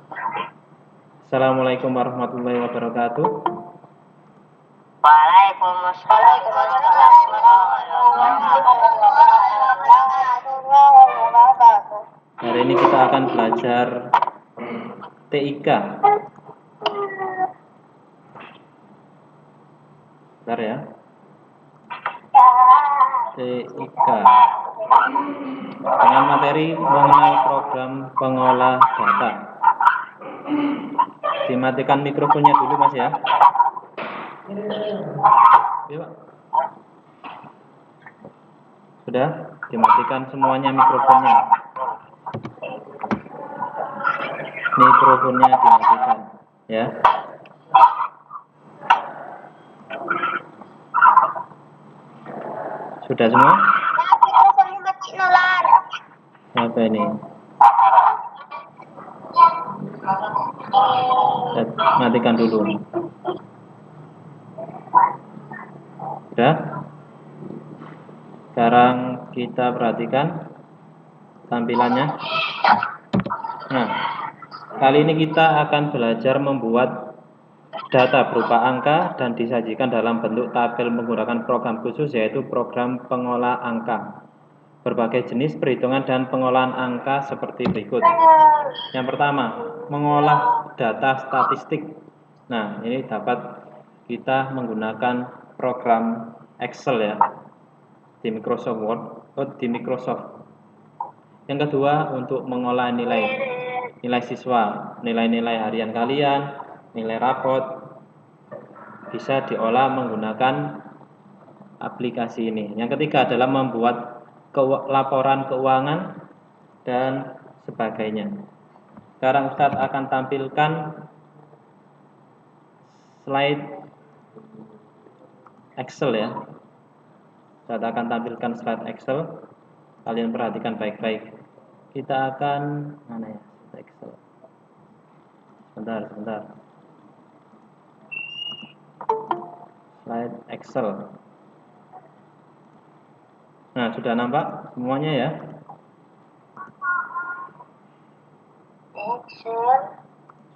Assalamualaikum warahmatullahi wabarakatuh. Waalaikumsalam warahmatullahi wabarakatuh. Hari ini kita akan belajar TIK. Bentar ya. TIK dengan materi mengenai program pengolah data. Dimatikan mikrofonnya dulu Mas ya. Ya, Pak. Sudah dimatikan semuanya mikrofonnya. Mikrofonnya dimatikan ya. Sudah semua? Apa ini? Matikan dulu. Sudah? Sekarang kita perhatikan tampilannya. Nah, kali ini kita akan belajar membuat data berupa angka dan disajikan dalam bentuk tabel menggunakan program khusus, yaitu program pengolah angka. Berbagai jenis perhitungan dan pengolahan angka seperti berikut. Yang pertama, mengolah data statistik. Nah, ini dapat kita menggunakan program Excel ya, di Microsoft Word, di Microsoft. Yang kedua, untuk mengolah nilai siswa, nilai-nilai harian kalian, nilai rapot, bisa diolah menggunakan aplikasi ini. Yang ketiga adalah membuat laporan keuangan dan sebagainya. Sekarang Ustadz akan tampilkan slide Excel ya. Ustadz akan tampilkan slide Excel. Kalian perhatikan baik-baik. Kita akan mana ya? Excel. Sebentar. Slide Excel. Nah, sudah nampak semuanya ya?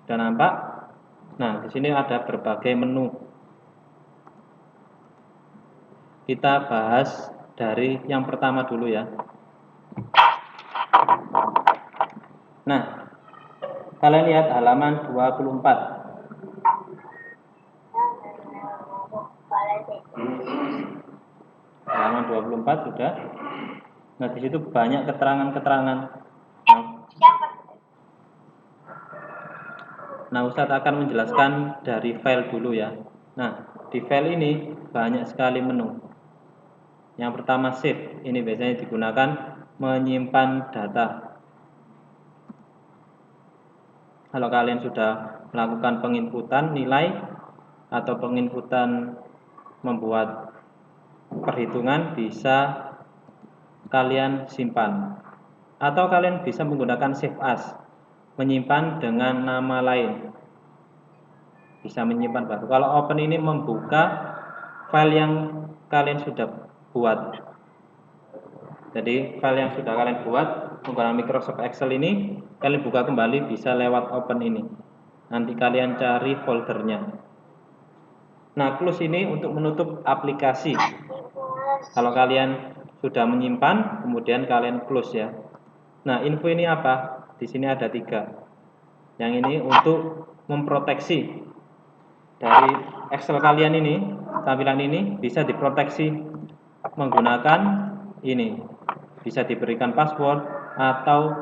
Sudah nampak? Nah, di sini ada berbagai menu. Kita bahas dari yang pertama dulu ya. Nah, kalian lihat halaman 24. Halaman 24 sudah. Nah, di situ banyak keterangan-keterangan. Nah, Ustadz akan menjelaskan dari file dulu ya. Nah, di file ini banyak sekali menu. Yang pertama save, ini biasanya digunakan menyimpan data. Kalau kalian sudah melakukan penginputan nilai atau penginputan membuat perhitungan, bisa kalian simpan. Atau kalian bisa menggunakan save as, menyimpan dengan nama lain. Bisa menyimpan baru. Kalau open ini membuka file yang kalian sudah buat. Jadi file yang sudah kalian buat menggunakan Microsoft Excel ini, kalian buka kembali bisa lewat open ini. Nanti kalian cari foldernya. Nah, close ini untuk menutup aplikasi. Kalau kalian sudah menyimpan, kemudian kalian close ya. Nah, info ini apa? Di sini ada 3. Yang ini untuk memproteksi dari Excel kalian ini, tampilan ini bisa diproteksi menggunakan ini. Bisa diberikan password atau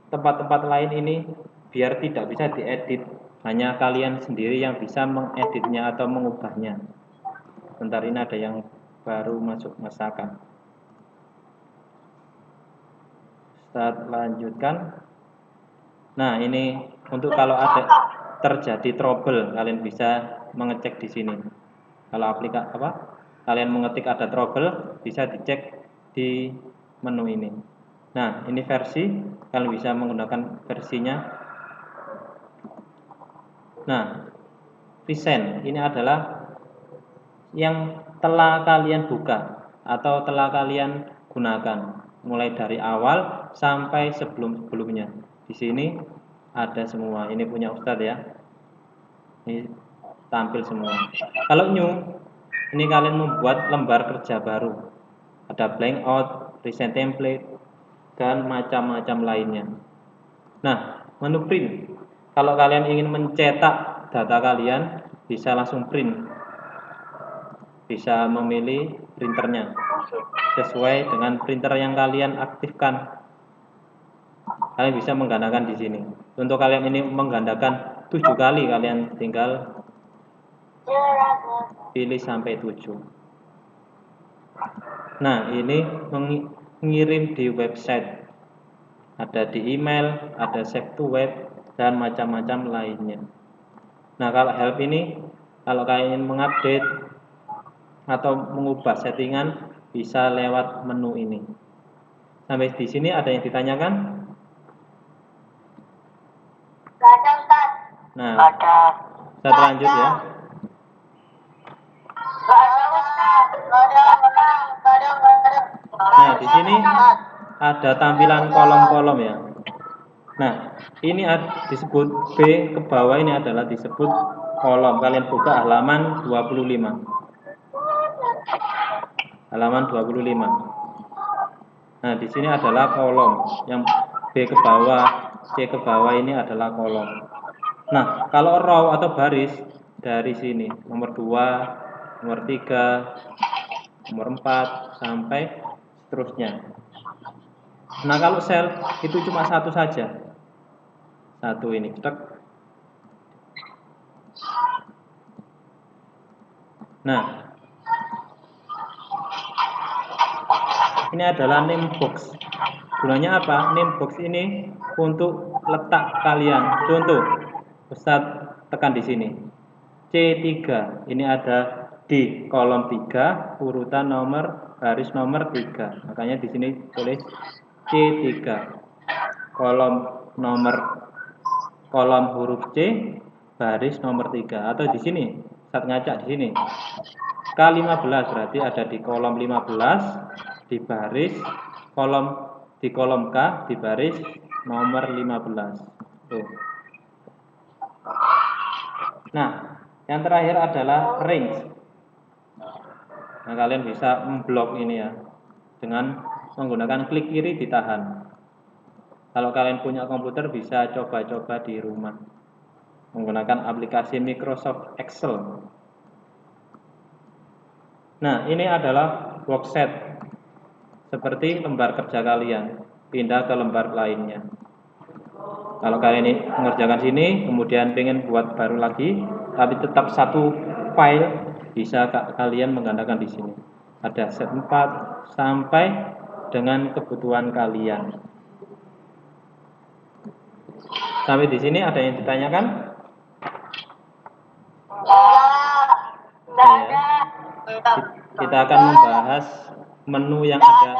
tempat-tempat lain ini biar tidak bisa diedit. Hanya kalian sendiri yang bisa mengeditnya atau mengubahnya. Bentar, ini ada yang baru masuk masakan. Start, lanjutkan. Nah, ini untuk kalau ada terjadi trouble, kalian bisa mengecek di sini. Kalau kalian mengetik ada trouble, bisa dicek di menu ini. Nah, ini versi, kalian bisa menggunakan versinya. Nah, recent ini adalah yang telah kalian buka atau telah kalian gunakan mulai dari awal sampai sebelum-sebelumnya. Di Di sini ada semua. Ini punya Ustadz ya. Ini tampil semua. Kalau new, ini kalian membuat lembar kerja baru. Ada blank out, recent template, dan macam-macam lainnya. Nah, menu print. Kalau kalian ingin mencetak data kalian, bisa langsung print. Bisa memilih printernya sesuai dengan printer yang kalian aktifkan. Kalian bisa menggandakan di sini. Untuk kalian ini menggandakan 7 kali, kalian tinggal pilih sampai 7. Nah, ini mengirim di website. Ada di email, ada save to web, dan macam-macam lainnya. Nah, kalau help ini, kalau kalian ingin mengupdate atau mengubah settingan, bisa lewat menu ini. Sampai di sini ada yang ditanyakan? Ada Ustaz. Nah, Ada. kita lanjut ya. Ada Ustaz. Ada. Nah, di sini ada tampilan kolom-kolom ya. Nah, ini disebut B ke bawah, ini adalah disebut kolom. Kalian buka halaman 25. Halaman 25. Nah, di sini adalah kolom. Yang B ke bawah, C ke bawah ini adalah kolom. Nah, kalau row atau baris dari sini nomor 2, nomor 3, nomor 4 sampai seterusnya. Nah, kalau sel itu cuma satu saja. Satu ini. Nah, ini adalah name box. Gunanya apa? Name box ini untuk letak kalian. Contoh, Ustadz tekan di sini. C3. Ini ada di kolom 3, urutan nomor baris nomor 3. Makanya di sini tulis C3. Kolom huruf C, baris nomor 3. Atau di sini, saat ngacak di sini. K15 berarti ada di kolom 15, di kolom K, di baris nomor 15. Tuh. Nah, yang terakhir adalah range. Nah, kalian bisa memblok ini ya dengan menggunakan klik kiri ditahan. Kalau kalian punya komputer bisa coba-coba di rumah menggunakan aplikasi Microsoft Excel. Nah, ini adalah worksheet seperti lembar kerja kalian, pindah ke lembar lainnya. Kalau kalian ini mengerjakan sini, kemudian pengen buat baru lagi, tapi tetap satu file, bisa kalian menggandakan di sini. Ada set 4 sampai dengan kebutuhan kalian. Sampai di sini ada yang ditanyakan? Kita akan membahas menu yang ada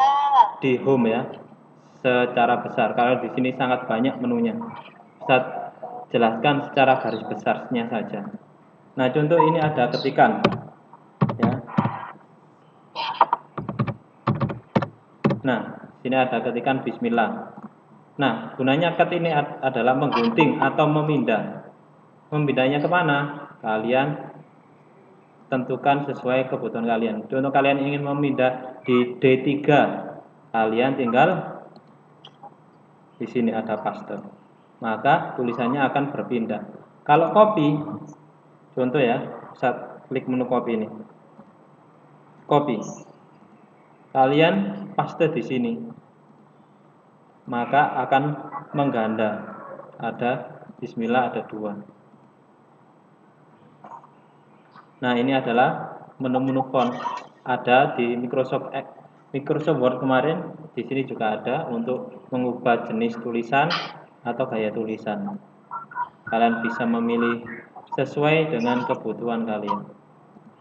di home ya, secara besar. Kalau di sini sangat banyak menunya. Bisa jelaskan secara garis besarnya saja. Nah, contoh ini ada ketikan, ya. Nah, sini ada ketikan Bismillah. Nah, gunanya ket ini adalah menggunting atau memindah. Memindahnya kemana? Kalian tentukan sesuai kebutuhan kalian. Contoh kalian ingin memindah di D3, kalian tinggal di sini ada paste. Maka tulisannya akan berpindah. Kalau copy, contoh ya, saat klik menu copy ini. Copy. Kalian paste di sini. Maka akan mengganda. Ada Bismillah, ada 2. Nah, ini adalah menu-menu font. Ada di Microsoft Word kemarin, di sini juga ada untuk mengubah jenis tulisan atau gaya tulisan. Kalian bisa memilih sesuai dengan kebutuhan kalian.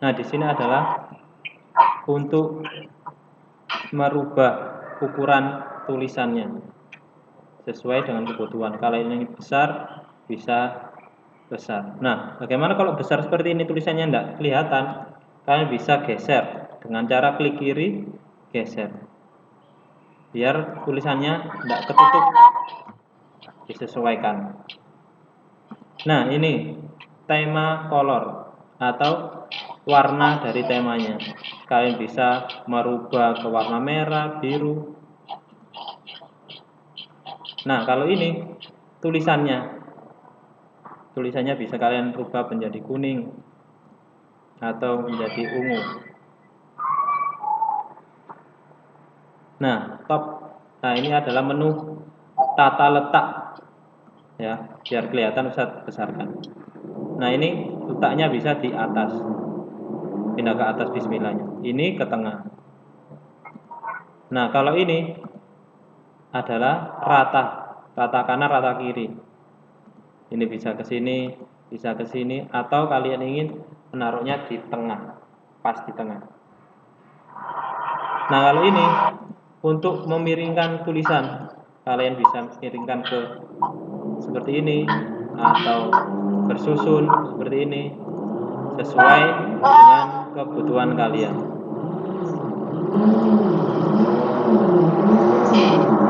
Nah, di sini adalah untuk merubah ukuran tulisannya sesuai dengan kebutuhan. Kalau ini besar, bisa besar. Nah, bagaimana kalau besar seperti ini tulisannya tidak kelihatan? Kalian bisa geser dengan cara klik kiri, geser, biar tulisannya tidak ketutup. disesuaikan. Nah, ini tema color atau warna dari temanya. Kalian bisa merubah ke warna merah, biru. Nah, kalau ini tulisannya bisa kalian rubah menjadi kuning atau menjadi ungu. Nah, ini adalah menu tata letak ya, biar kelihatan Ustaz besarkan. Nah, ini letaknya bisa di atas. Pindah ke atas bismillahnya. Ini ke tengah. Nah, kalau ini adalah rata kanan, rata kiri. Ini bisa ke sini, bisa ke sini, atau kalian ingin menaruhnya di tengah, pas di tengah. Nah, kalau ini untuk memiringkan tulisan, kalian bisa miringkan ke seperti ini atau bersusun seperti ini, sesuai dengan kebutuhan kalian.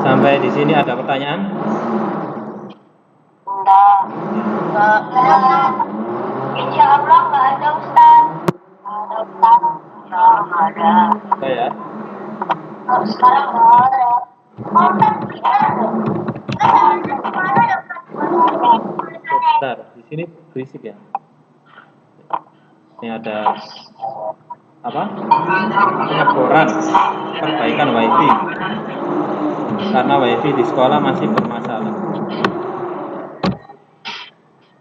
Sampai di sini ada pertanyaan? Enggak. Insya Allah nggak ada Ustaz. Ada Ustaz. Nggak ada. Oh ya. Sekarang nggak ada. Oh, Ustaz, tidak ada. Bentar, di sini berisik ya. Ini ada apa? Pengeboran, perbaikan WiFi. Karena WiFi di sekolah masih bermasalah.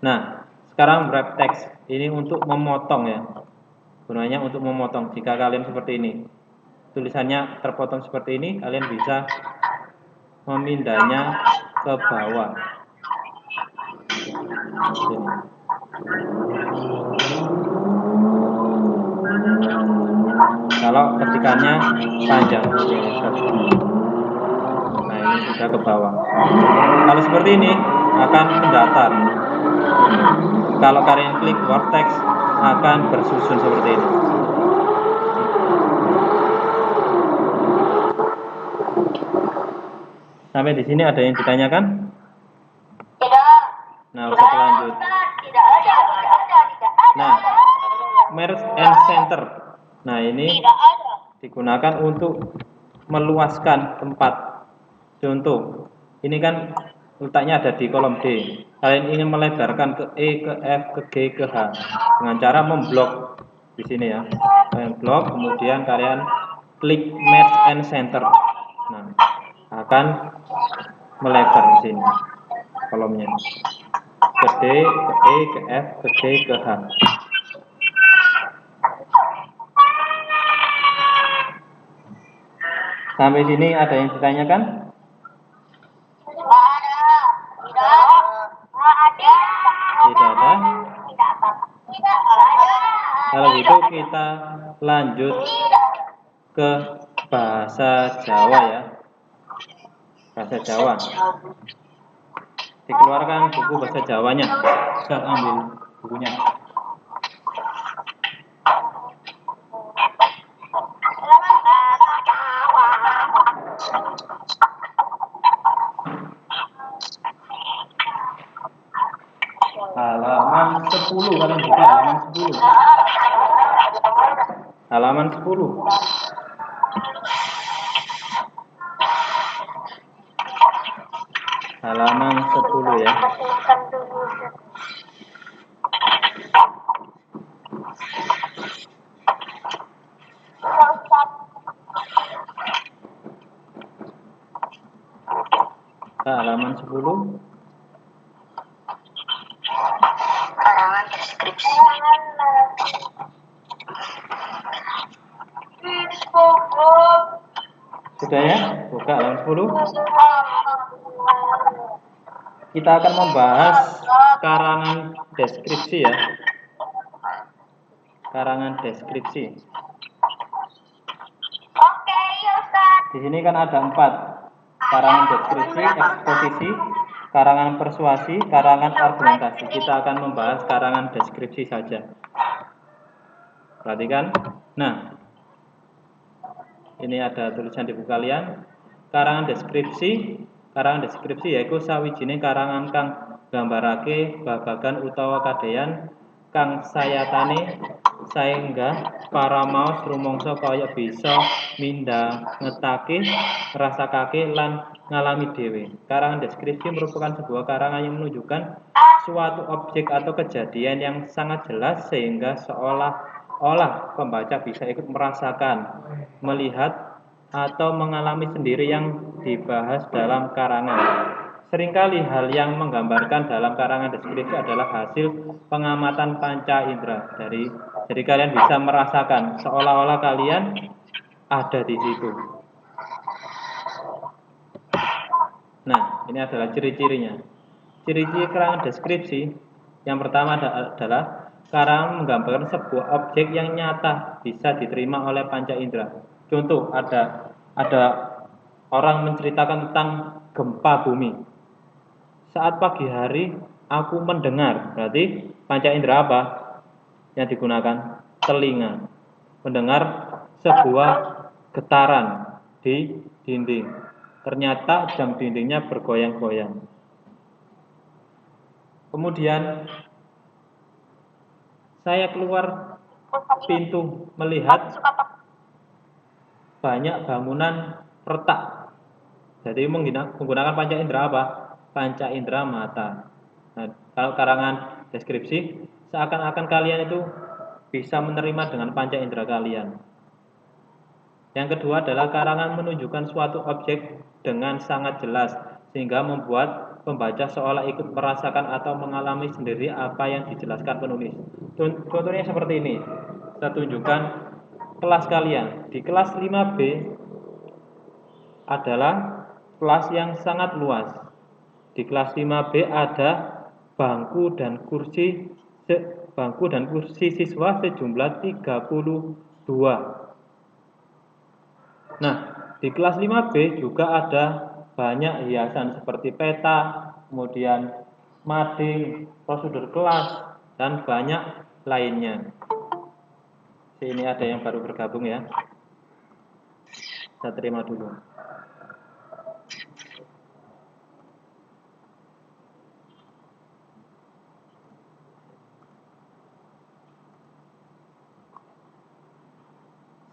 Nah, sekarang wrap text ini untuk memotong ya. Gunanya untuk memotong. Jika kalian seperti ini, tulisannya terpotong seperti ini, kalian bisa memindahnya ke bawah. Sini. Kalau ketikannya panjang. Nah, ini sudah ke bawah. Kalau seperti ini akan mendatar. Kalau kalian klik word text akan bersusun seperti ini. Sampai di sini ada yang ditanyakan? Tidak. Nah, Ustaz lanjut. Tidak ada. Nah, merge and center. Nah, ini Tidak ada. digunakan untuk meluaskan tempat. Contoh, ini kan letaknya ada di kolom D. Kalian ingin melebarkan ke E, ke F, ke G, ke H dengan cara memblok di sini ya. Kalian blok, kemudian kalian klik merge and center. Nah, akan melebar di sini kolomnya. Ke D, ke E, ke F, ke G, ke H. Sampai sini ada yang ditanyakan? Tidak ada. Tidak ada. Tidak ada. Tidak ada. Tidak ada. Kalau gitu kita lanjut ke bahasa Jawa ya. Bahasa Jawa. Dikeluarkan buku bahasa Jawanya. Ustaz ambil bukunya. Halaman 10 kalian buka halaman 10. Halaman 10. Halaman 10 ya. Halaman 10. Karangan deskripsi. Sudah ya? Buka halaman 10. Kita akan membahas karangan deskripsi ya. Karangan deskripsi. Oke, Ustaz. Di sini kan ada 4. Karangan deskripsi, eksposisi, karangan persuasi, karangan argumentasi. Kita akan membahas karangan deskripsi saja. Perhatikan. Nah, ini ada tulisan di buku kalian. Karangan deskripsi, Karangan deskripsi yaiku sawijining karangan kang nggambarake babagan utawa kadheyan kang sayatane saengga para maos rumangsa kaya bisa mindhangetake, ngrasakake lan ngalami dhewe. Karangan deskripsi merupakan sebuah karangan yang menunjukkan suatu objek atau kejadian yang sangat jelas sehingga seolah-olah pembaca bisa ikut merasakan, melihat atau mengalami sendiri yang dibahas dalam karangan. Seringkali hal yang menggambarkan dalam karangan deskripsi adalah hasil pengamatan panca indera. Jadi kalian bisa merasakan seolah-olah kalian ada di situ. Nah, ini adalah ciri-cirinya. Ciri-ciri karangan deskripsi yang pertama adalah karangan menggambarkan sebuah objek yang nyata bisa diterima oleh panca indera. Contoh, ada orang menceritakan tentang gempa bumi. Saat pagi hari aku mendengar, berarti panca indera apa yang digunakan? Telinga. Mendengar sebuah getaran di dinding. Ternyata jam dindingnya bergoyang-goyang. Kemudian saya keluar pintu melihat banyak bangunan retak. Jadi menggunakan panca indera apa? Panca indera mata. Nah, kalau karangan deskripsi, seakan-akan kalian itu bisa menerima dengan panca indera kalian. Yang kedua adalah karangan menunjukkan suatu objek dengan sangat jelas, sehingga membuat pembaca seolah ikut merasakan atau mengalami sendiri apa yang dijelaskan penulis. Contohnya seperti ini. Saya tunjukkan kelas kalian. Di kelas 5B adalah kelas yang sangat luas. Di kelas 5B ada bangku dan kursi siswa sejumlah 32. Nah, di kelas 5B juga ada banyak hiasan seperti peta, kemudian mading, prosedur kelas, dan banyak lainnya. Ini ada yang baru bergabung ya. Saya terima dulu.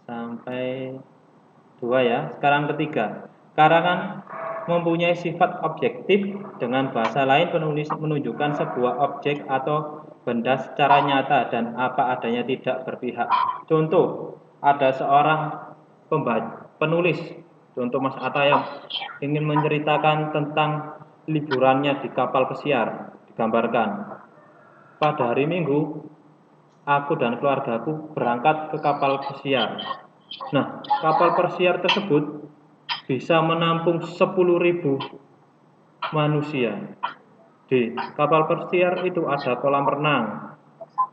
Sampai 2 ya. Sekarang ketiga. Karangan mempunyai sifat objektif. Dengan bahasa lain, penulis menunjukkan sebuah objek atau benda secara nyata dan apa adanya, tidak berpihak. Contoh, ada seorang penulis, contoh Mas Atta yang ingin menceritakan tentang liburannya di kapal pesiar. Digambarkan, pada hari Minggu, aku dan keluargaku berangkat ke kapal pesiar. Nah, kapal pesiar tersebut bisa menampung 10.000 manusia. Di kapal pesiar itu ada kolam renang,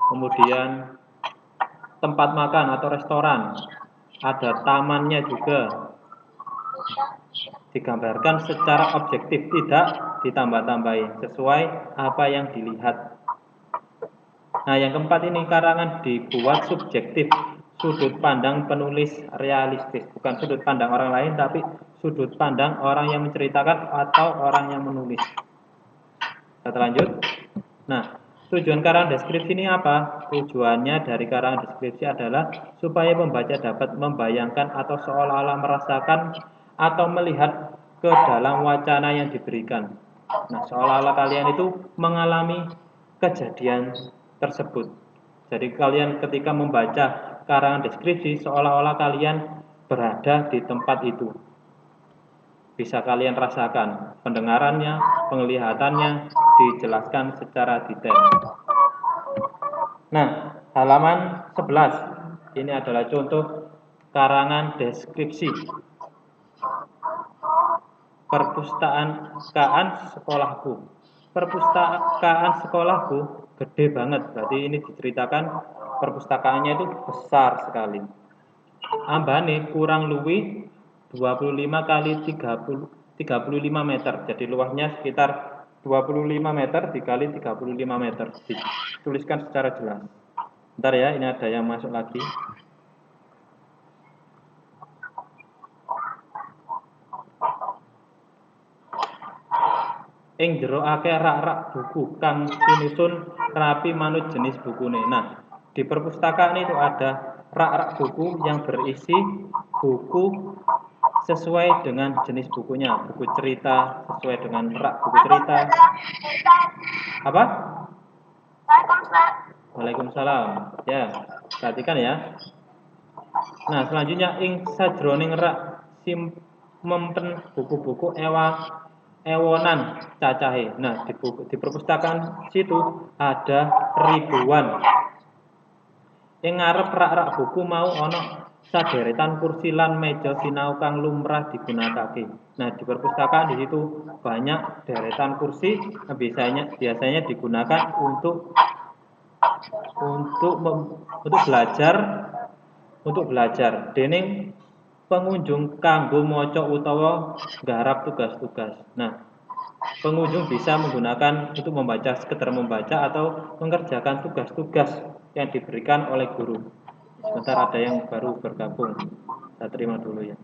kemudian tempat makan atau restoran, ada tamannya juga. Digambarkan secara objektif, tidak ditambah-tambahi, sesuai apa yang dilihat. Nah, yang keempat ini karangan dibuat subjektif. Sudut pandang penulis realistis, bukan sudut pandang orang lain, tapi sudut pandang orang yang menceritakan atau orang yang menulis. Kita lanjut. Nah, tujuan karangan deskripsi ini apa? Tujuannya dari karangan deskripsi adalah supaya pembaca dapat membayangkan atau seolah-olah merasakan atau melihat ke dalam wacana yang diberikan. Nah, seolah-olah kalian itu mengalami kejadian tersebut. Jadi kalian ketika membaca karangan deskripsi seolah-olah kalian berada di tempat itu. Bisa kalian rasakan pendengarannya, penglihatannya dijelaskan secara detail. Nah, halaman 11 ini adalah contoh karangan deskripsi. Perpustakaan sekolahku. Perpustakaan sekolahku gede banget, berarti ini diceritakan perpustakaannya itu besar sekali. Ambane kurang luwih 25 kali 35 meter. Jadi luasnya sekitar 25 meter dikali 35 meter. Dituliskan secara jelas. Bentar ya, ini ada yang masuk lagi. ing jero akeh rak-rak buku kang sinusun rapi manut jenis bukune. Nah, di perpustakaan itu ada rak-rak buku yang berisi buku sesuai dengan jenis bukunya, buku cerita sesuai dengan rak buku cerita. Apa? Waalaikumsalam. Ya, perhatikan ya. Nah, selanjutnya ing sajroning rak simpen buku-buku ewonan cacahe. Nah, di perpustakaan situ ada ribuan. Ing ngarep rak-rak buku mau ana saderetan kursi lan meja sinau kang lumrah digunakake. Nah, di perpustakaan di situ banyak deretan kursi biasanya digunakan untuk belajar dening pengunjung kanggo maca utawa nggarap tugas-tugas. Nah, pengunjung bisa menggunakan untuk sekedar membaca atau mengerjakan tugas-tugas yang diberikan oleh guru. Sebentar, ada yang baru bergabung. Saya terima dulu ya.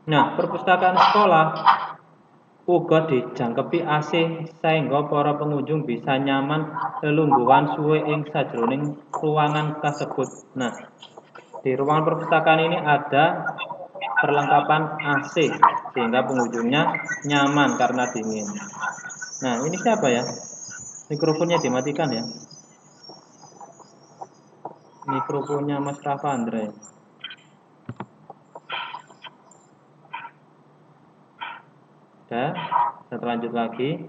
Nah, perpustakaan sekolah uga dijangkepi AC saengga para pengunjung bisa nyaman lelungguhan suwe ing sajroning ruangan kasebut. Nah, di ruangan perpustakaan ini ada perlengkapan AC sehingga pengunjungnya nyaman karena dingin. Nah, ini siapa ya? Mikrofonnya dimatikan ya. Mikrofonnya Mas Rafa Andre. Udah, kita lanjut lagi.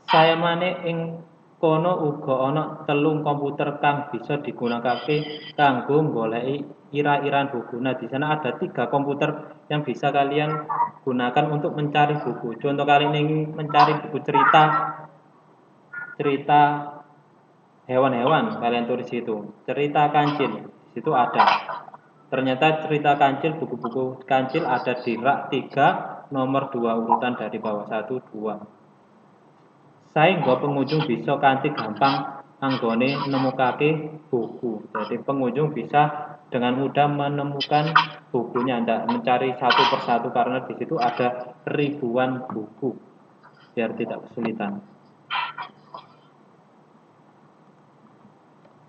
Saya mane ing kono uga ana telung komputer kang bisa digunakake kanggo goleki ira-iran buku. Nah, di sana ada 3 komputer yang bisa kalian gunakan untuk mencari buku. Contoh kalian ingin mencari buku cerita hewan-hewan, kalian tulis itu. Cerita kancil, di situ ada. Ternyata cerita kancil, buku-buku kancil ada di rak 3 nomor 2 urutan dari bawah 1 2. Saengga pengunjung bisa kanthi gampang anggone nemukake buku. Jadi pengunjung bisa dengan mudah menemukan bukunya, tidak mencari satu persatu karena di situ ada ribuan buku biar tidak kesulitan.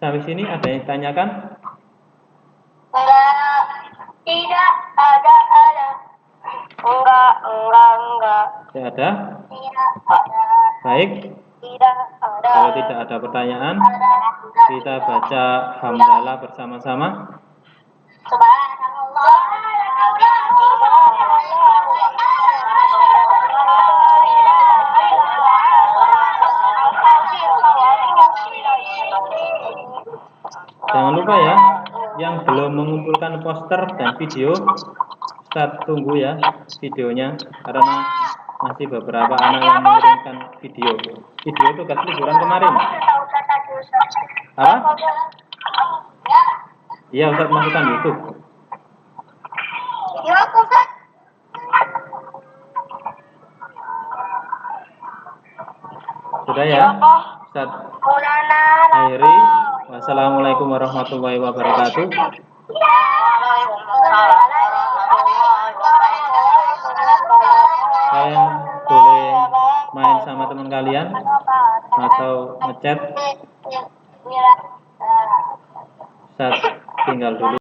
Sampai sini ada yang ditanyakan? Enggak, tidak ada. Enggak. Tidak ada? Tidak ada. Baik. Tidak ada. Kalau tidak ada pertanyaan, kita baca hamdalah bersama-sama. Subhanallah. Jangan lupa ya, yang belum mengumpulkan poster dan video, Ustaz tunggu ya videonya karena masih beberapa anak yang mengirimkan video. Video tugas liburan kemarin. Apa? Iya, Ustaz masukkan YouTube. Sudah ya, Ustaz akhiri. Wassalamualaikum warahmatullahi wabarakatuh. Kalian boleh main sama teman kalian atau ngechat. Ustaz tinggal dulu.